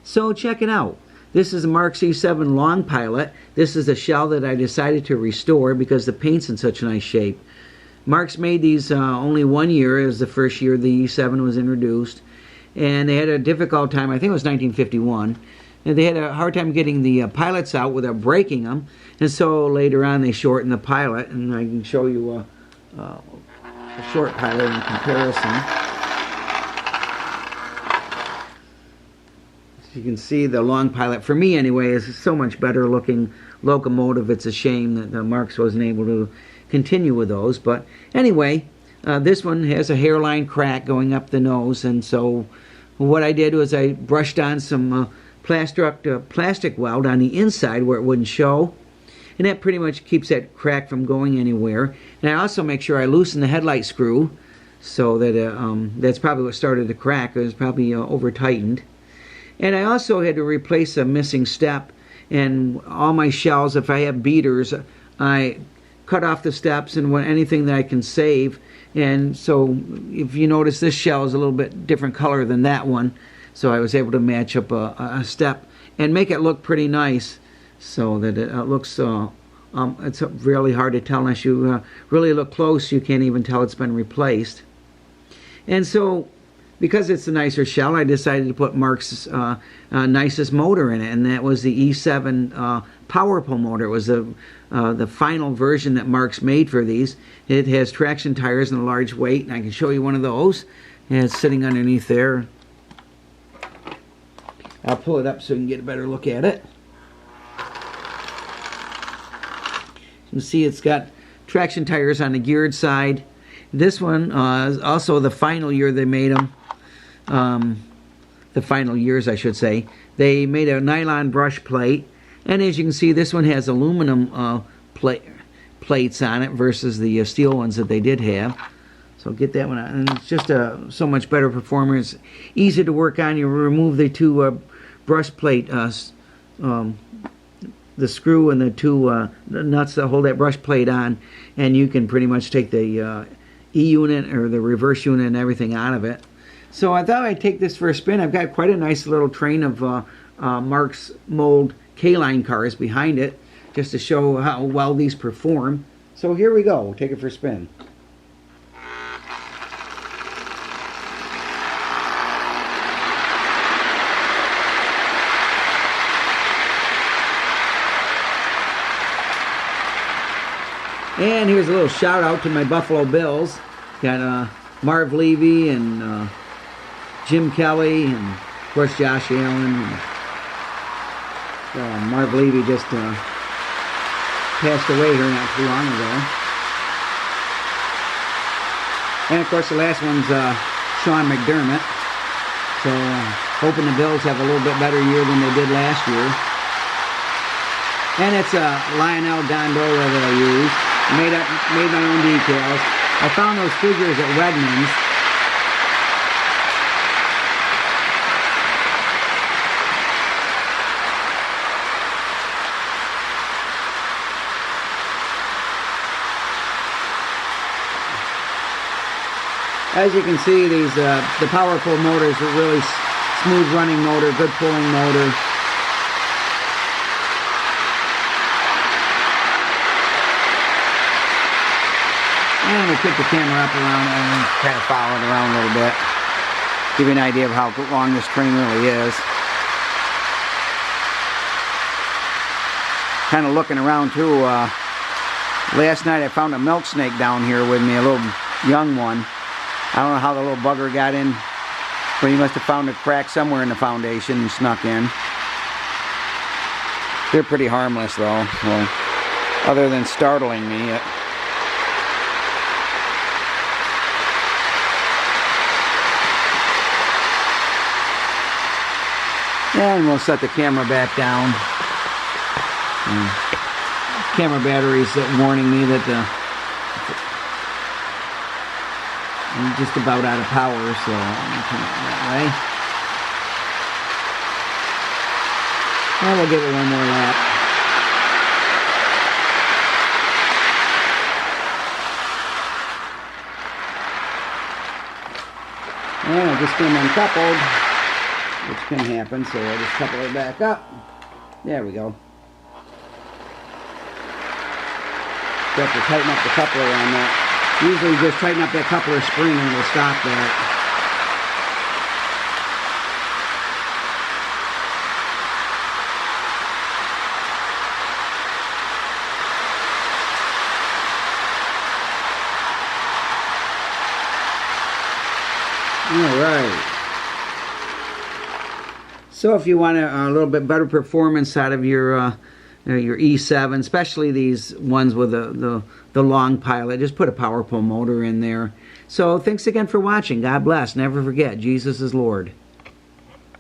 So check it out. This is a Marx E7 long pilot. This is a shell that I decided to restore because the paint's in such nice shape. Marx made these only 1 year. It was the first year the E7 was introduced. And they had a difficult time, I think it was 1951. And they had a hard time getting the pilots out without breaking them. And so later on they shortened the pilot. And I can show you a short pilot in comparison. You can see the long pilot, for me anyway, is so much better looking locomotive. It's a shame that Marx wasn't able to continue with those. But anyway, this one has a hairline crack going up the nose, and so what I did was I brushed on some plastic weld on the inside where it wouldn't show, and that pretty much keeps that crack from going anywhere. And I also make sure I loosen the headlight screw so that that's probably what started the crack. It was probably over tightened. And I also had to replace a missing step, and all my shells, if I have beaters, I cut off the steps and anything that I can save. And so if you notice, this shell is a little bit different color than that one, so I was able to match up a step and make it look pretty nice so that it looks it's really hard to tell unless you really look close. You can't even tell it's been replaced. And so because it's a nicer shell, I decided to put Marx's nicest motor in it, and that was the E7 power pull motor. It was the final version that Marx made for these. It has traction tires and a large weight, and I can show you one of those. And it's sitting underneath there. I'll pull it up so you can get a better look at it. You can see it's got traction tires on the geared side. This one is also the final year they made them. The final years, I should say. They made a nylon brush plate, and as you can see, this one has aluminum plates on it versus the steel ones that they did have. So get that one out, and it's just so much better performance. Easy to work on. You remove the two brush plate, the screw and the two nuts that hold that brush plate on, and you can pretty much take the E unit or the reverse unit and everything out of it. So I thought I'd take this for a spin. I've got quite a nice little train of Marx mold K-line cars behind it, just to show how well these perform. So here we go. We'll take it for a spin. And here's a little shout out to my Buffalo Bills. Got Marv Levy and Jim Kelly, and of course Josh Allen. Marv Levy just passed away here not too long ago. And of course the last one's Sean McDermott. So hoping the Bills have a little bit better year than they did last year. And it's a Lionel Gondola that I used. Made my own decals. I found those figures at Wegmans. As you can see, these the power pull motors are really smooth running motor, good pulling motor. And we'll pick the camera up around and kind of follow it around a little bit. Give you an idea of how long this train really is. Kind of looking around too. Last night I found a milk snake down here with me, a little young one. I don't know how the little bugger got in, but he must have found a crack somewhere in the foundation and snuck in. They're pretty harmless though, so, other than startling me. And we'll set the camera back down. Camera battery's warning me that I'm just about out of power, so I'm going to turn it that way. And we'll give it one more lap. And I'll just get them uncoupled. which can happen. So I'll just couple it back up. There we go. You have to tighten up the coupler on that. Usually just tighten up that coupler spring and it'll stop that. All right. So if you want a little bit better performance out of your E7, especially these ones with the long pilot, just put a power pull motor in there. So thanks again for watching. God bless. Never forget, Jesus is Lord.